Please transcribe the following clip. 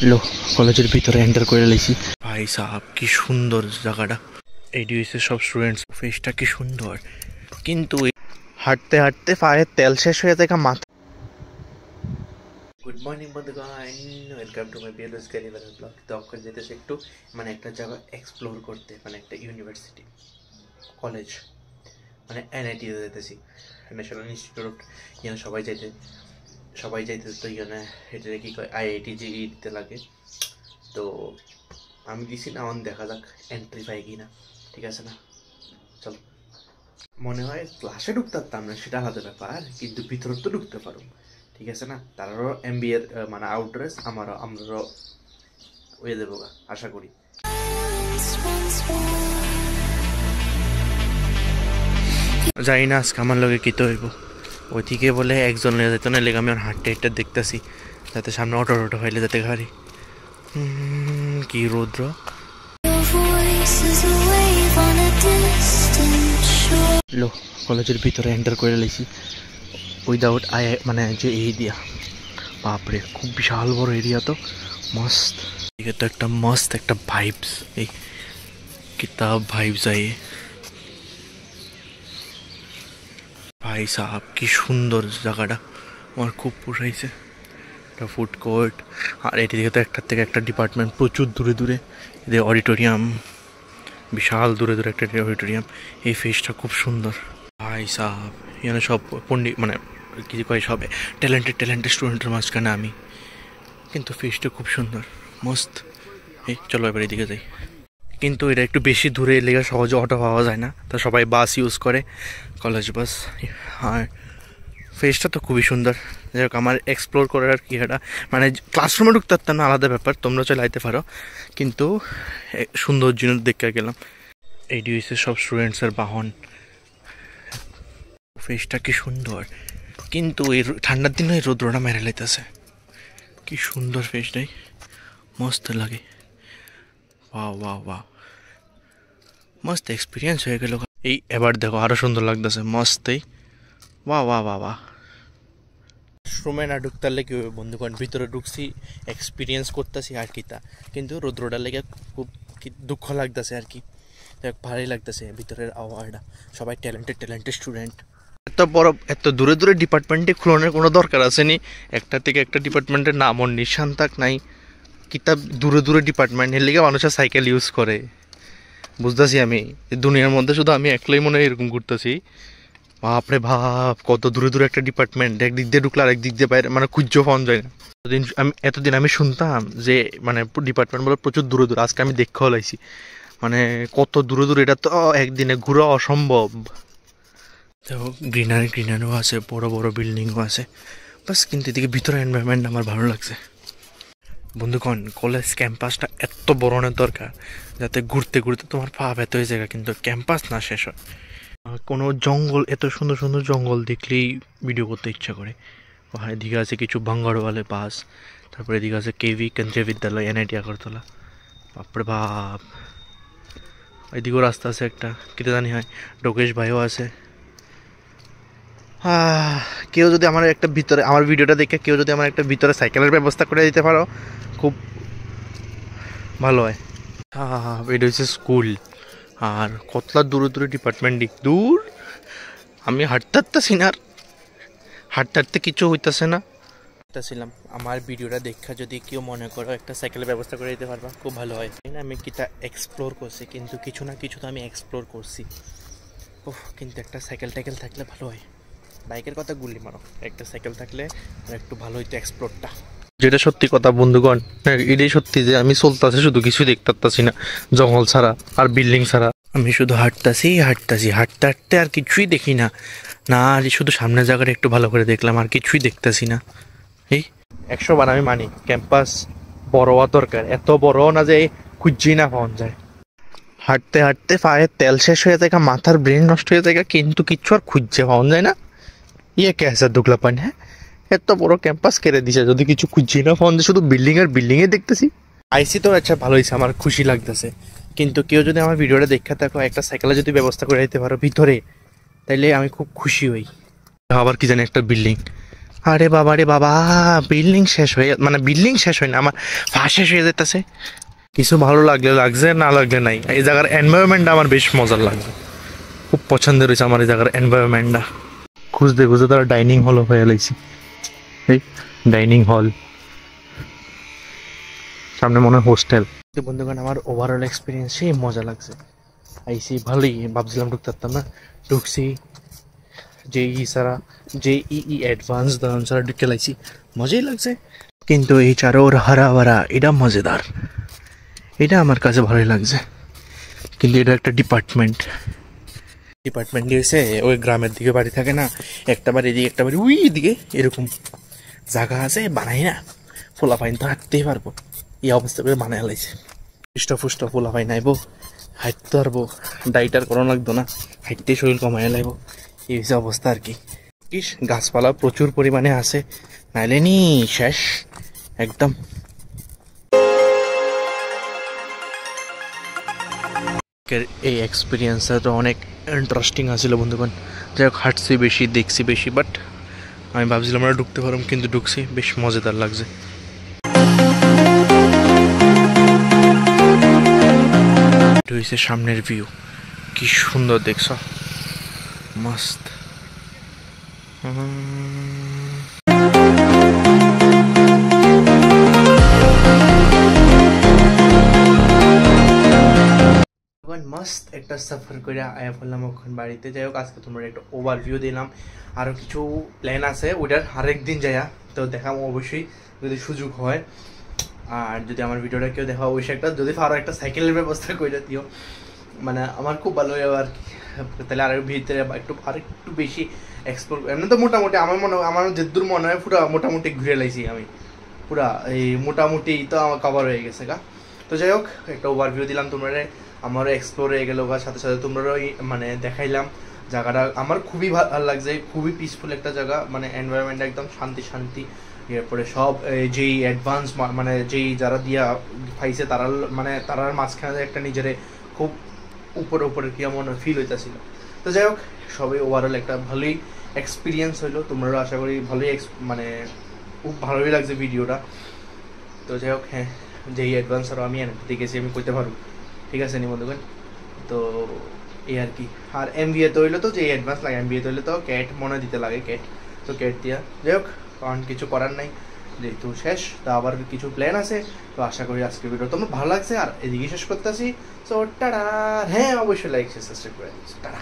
লো কলেজের ভিতরে এন্টার করে লাইছি। ভাই সাহাব কি সুন্দর জায়গাটা। এইটি হচ্ছে সব স্টুডেন্টস ফেসটা কি সুন্দর, কিন্তু হাঁটতে হাঁটতে পায়ের তেল শেষ হয়ে যায় মাথা। গুড মর্নিং বন্ধুগণ, welcome to my BLS career blog. তো আপনার যেতেছে একটু মানে একটা জায়গা এক্সপ্লোর করতে, মানে একটা ইউনিভার্সিটি কলেজ মানে এনআইটিতে যেতেছি, ন্যাশনাল ইনস্টিটিউট। এখানে সবাই যাইতে তো এখানে এটা কি কয় আইআইটি যে দিতে লাগে। তো আমি দিছি না, আমার দেখা যাক এন্ট্রি পাই কি না, ঠিক আছে না? চলো। মনে হয় ক্লাসে ঢুকতে পারতাম না, সেটা আলাদা ব্যাপার, কিন্তু ভিতরে তো ঢুকতে পারো, ঠিক আছে না? তারারও এমবিএর মানে আউটড্রেস আমরাও ওয়ে দেবো আশা করি। জানি না আজকে আমার লগে কী তো হইব। ওইদিকে বলে একজন লেগে যেত না, লেগে আমি আর হাঁটতে হাঁটতে দেখতেছি যাতে সামনে অটো হইলে যাতে গাড়ি। কি রৌদ্র। লো কলেজের ভিতরে এন্টার করে লাইছি উইদাউট মানে যে এই দিয়া। বাপরে খুব বিশাল বড় এরিয়া, তো মস্ত। এদিকে তো একটা মস্ত একটা ভাইবস, এই কিতাব ভাইবস আই। ভাই সাহাব কি সুন্দর জায়গাটা, আমার খুব পোষাইছে। একটা ফুড কোর্ট, আর এদিকে তো একটার থেকে একটা ডিপার্টমেন্ট প্রচুর দূরে দূরে। এদের অডিটোরিয়াম, বিশাল দূরে দূরে একটা অডিটোরিয়াম। এই ফেসটা খুব সুন্দর ভাই সাহাব। এখানে সব পণ্ডিত মানে কি কয়, সব ট্যালেন্টেড স্টুডেন্টের মাঝখানে আমি, কিন্তু ফেসটা খুব সুন্দর মস্ত। এই চলো এবার এদিকে যাই। কিন্তু এটা একটু বেশি দূরে লেগে সহজে অটো পাওয়া যায় না, তা সবাই বাস ইউজ করে, কলেজ বাস। আর ফেসটা তো খুবই সুন্দর। যাই হোক, আমার এক্সপ্লোর করার আর কি এটা, মানে ক্লাসরুমে ঢুকতে পারতাম না, আলাদা ব্যাপার, তোমরা চলে আইতে পারো, কিন্তু সুন্দর জিনিস দেখতে গেলাম। এইটি হচ্ছে সব স্টুডেন্টসের বাহন। ফেসটা কি সুন্দর, কিন্তু এই ঠান্ডার দিনে এই রৌদ্রটা মেরে লাইতেছে। কি সুন্দর ফেসটাই, মস্ত লাগে। ওয়াও ওয়াও ওয়াও, মস্ত এক্সপিরিয়েন্স হয়ে গেল। এই এবার দেখো আরো সুন্দর লাগতেছে, মস্তই। বাহ বাহ বাহ বাহ। রুমে না ঢুকতে পারলে কি হবে বন্ধুগণ, ভিতরে ঢুকছি, এক্সপিরিয়েন্স করতেছি আর কি তা, কিন্তু রৌদ্রটার লেগে খুব দুঃখ লাগতেছে আর কি। ভালোই লাগতেছে ভিতরের আবহাওয়াটা, সবাই ট্যালেন্টেড স্টুডেন্ট। এত দূরে দূরে ডিপার্টমেন্টে খুলনের কোনো দরকার আসেনি। একটা থেকে একটা ডিপার্টমেন্টের নামও নিশান থাক নাই। কিতাব দূরে দূরে ডিপার্টমেন্টের লেগে মানুষের সাইকেল ইউজ করে, বুঝতেছি আমি। দুনিয়ার মধ্যে শুধু আমি একলাই মনে হয় এরকম ঘুরতেছি। বাপরে ভাব, কত দূরে দূরে একটা ডিপার্টমেন্ট, একদিক দিয়ে ঢুকলে আরেক দিক দিয়ে বাইরে, মানে খুঁজো পাওয়া যায় না। এতদিন আমি শুনতাম যে মানে ডিপার্টমেন্ট বলে প্রচুর দূরে দূরে, আজকে আমি দেখে হলাইছি মানে কত দূরে দূরে, এটা তো একদিনে ঘুরা অসম্ভব। দেখো গ্রিনারিও আছে, বড় বড় বিল্ডিংও আছে, বাস কিন্তু এদিকে ভিতরে এনভায়রনমেন্ট আমার ভালো লাগছে। বন্ধুগণ, কলেজ ক্যাম্পাসটা এত বড় না দরকার, যাতে ঘুরতে ঘুরতে তোমার পা ব্যথা হয়ে যায়, কিন্তু ক্যাম্পাস না শেষ হয়। কোনো জঙ্গল, এত সুন্দর সুন্দর জঙ্গল দেখলেই ভিডিও করতে ইচ্ছা করে। ওখানে এদিকে আছে কিছু ভাঙ্গাড়ওয়ালে বাস, তারপরে এদিকে আছে কেভি কেন্দ্রীয় বিদ্যালয় এনআইটি আগরতলা। বাপরে বাপ, এদিকেও রাস্তা আছে একটা, কিতে জানি হয়, ডোকেশ ভাইও আছে। কেউ যদি আমার একটা ভিতরে, আমার ভিডিওটা দেখে কেউ যদি আমার একটা ভিতরে সাইকেলের ব্যবস্থা করে দিতে পারো, খুব ভালো হয়। এটা হচ্ছে স্কুল, আর কতলা দূরে দূরে ডিপার্টমেন্ট দূর। আমি হাঁটতে না, আর হাঁটতে কিছু হইতেছে না। ছিলাম আমার ভিডিওটা দেখা যদি কেউ মনে করো একটা সাইকেলের ব্যবস্থা করে দিতে পারবা, খুব ভালো হয়। আমি কিটা এক্সপ্লোর করছি, কিন্তু কিছু না কিছু তো আমি এক্সপ্লোর করছি। কিন্তু একটা সাইকেল থাকলে ভালো হয়। বাইকের কথা গুলি মারো, একটা সাইকেল থাকলে একটু ভালো হইতো এক্সপ্লোরটা। যেটা সত্যি কথা বন্ধুগণ, এটাই সত্যি যে আমি চলতেছি শুধু, কিছু দেখতে পাচ্ছি না, জঙ্গল ছাড়া আর বিল্ডিং ছাড়া। আমি শুধু হাঁটতে হাঁটতে আর কিছুই দেখি না। আর শুধু সামনের জায়গাটা একটু ভালো করে দেখলাম, আর কিছুই দেখতেছি না। এই 100 বার আমি মানি ক্যাম্পাস বড় হওয়া দরকার, এত বড় না যে খুঁজেই না পাওয়া যায়। হাঁটতে পায়ের তেল শেষ হয়ে যায়, মাথার ব্রেন নষ্ট হয়ে যায়, কিন্তু কিচ্ছু আর খুঁজে পাওয়া যায় না। ইয়ে কেসা দুগলা পান, হ্যাঁ এত বড় ক্যাম্পাস কেড়ে দিছে, যদি কিছু খুঁজছি না ফোন, শুধু বিল্ডিং এ দেখতেছি। আইসি তো আচ্ছা ভালো হয়েছে, আমার খুশি লাগতেছে। কিন্তু কেউ যদি আমার ভিডিওটা দেখে থাকো, একটা সাইকেলে যদি ব্যবস্থা করে দিতে পারো ভিতরে, তাইলে আমি খুব খুশি হই। আবার কি জানি একটা বিল্ডিং, আরে বাবা রে বাবা, বিল্ডিং শেষ হয়ে মানে বিল্ডিং শেষ হয় না, আমার ফাঁস শেষ হয়ে যেতেছে। কিছু ভালো লাগলে লাগছে, না লাগলে নাই। এই জায়গার এনভায়রনমেন্টটা আমার বেশ মজার লাগছে, খুব পছন্দের হয়েছে আমার এই জায়গার এনভায়রনমেন্টটা। খুঁজতে খুঁজতে তারা ডাইনিং হল হয়ে লাইছি। এই ডাইনিং হল, সামনে মনে হয় হোস্টেল। বন্ধুগণ, আমার ওভারঅল এক্সপিরিয়েন্স সেই মজা লাগছে। আইসি ভালোই, ভাবছিলাম ঢুকতে পারতাম না, ঢুকছি। জেই সারা জেই অ্যাডভান্স দাম সারা ঢুকে লাইছি, মজাই লাগছে। কিন্তু এই চারোর হারা ভরা এটা মজাদার, এটা আমার কাছে ভালোই লাগছে। কিন্তু এটা একটা ডিপার্টমেন্ট দিয়েছে। ওই গ্রামের দিকে বাড়ি থাকে না, একটা বাড়ি দিকে একটা বাড়ি ওই দিকে, এরকম জায়গা আছে বানাই না, ফোলা পাইন তো হাঁটতেই পারবো, এই অবস্থা করে বানায় লাইছে। ফুষ্ট ফোলা পাই নাইবো, হাঁটতে পারবো, ডাইটার করানো লাগতো না, হাঁটতে শরীর কমায় লাগবো, এই হচ্ছে অবস্থা আর কি। গাছপালা প্রচুর পরিমাণে আছে, নাইলে নি শেষ একদম। এই এক্সপিরিয়েন্সটা তো অনেক ইন্টারেস্টিং আছিল বন্ধুগণ। যাই হোক, হাঁটছি বেশি, দেখছি বেশি, বাট আমি ভাবছিলাম আমরা ঢুকতে পারলাম, কিন্তু ঢুকছি, বেশ মজাদার লাগছে। এটা হচ্ছে সামনের ভিউ, কি সুন্দর দেখছ, মস্ত। মস্ত একটা সফর করে আয়া পড়লাম ওখান বাড়িতে। যাই হোক, আজকে তোমরা একটা ওভারভিউ দিলাম, আরও কিছু প্ল্যান আছে, ওইটার আরেক দিন যাইয়া তো দেখাম অবশ্যই যদি সুযোগ হয়। আর যদি আমার ভিডিওটা কেউ দেখা, অবশ্যই একটা যদি আরও একটা সাইকেলের ব্যবস্থা করে দিও, মানে আমার খুব ভালো হয় আর কি। তাহলে আর ভিতরে আরেকটু বেশি এক্সপ্লোর, এমনি তো মোটামুটি আমার যেদূর মনে হয় পুরো মোটামুটি ঘুরে লাইছি আমি, পুরা এই মোটামুটি তো আমার কভার হয়ে গেছে গা। তো যাই হোক, একটা ওভারভিউ দিলাম তোমরা, আমারও এক্সপ্লোর হয়ে গেল, সাথে সাথে তোমরাও মানে দেখাইলাম জায়গাটা। আমার খুবই ভালো লাগছে, খুবই পিসফুল একটা জায়গা, মানে এনভায়রনমেন্ট একদম শান্তি। এরপরে সব যেই অ্যাডভান্স মানে যেই যারা দিয়া পাইছে তারা, মানে তারার মাঝখানে একটা নিজের খুব উপরে কি মনে ফিল হইতেছিল। তো যাই হোক, সবই ওভারঅল একটা ভালোই এক্সপিরিয়েন্স হইলো, তোমরাও আশা করি ভালোই মানে খুব ভালোই লাগছে ভিডিওটা। তো যাই হোক, হ্যাঁ, যেই অ্যাডভান্স আরও আমি দেখেছি আমি করতে পারবো, ঠিক আছে নি বন্ধুগণ। তো এই আর কি। আর MBA তো হইলো তো যে অ্যাডভান্স লাগে, MBA তো হইলে তো ক্যাট মনে দিতে লাগে, ক্যাট তো ক্যাট দিয়া। যাই হোক, কারণ কিছু করার নাই, যেহেতু শেষ, তা আবার কিছু প্ল্যান আছে। তো আশা করি আজকের ভিডিও তোমার ভালো লাগছে, আর এদিকে শেষ করতেছি। So tata. হ্যাঁ, অবশ্যই লাইক সাবস্ক্রাইব করে দিচ্ছি, টাটা।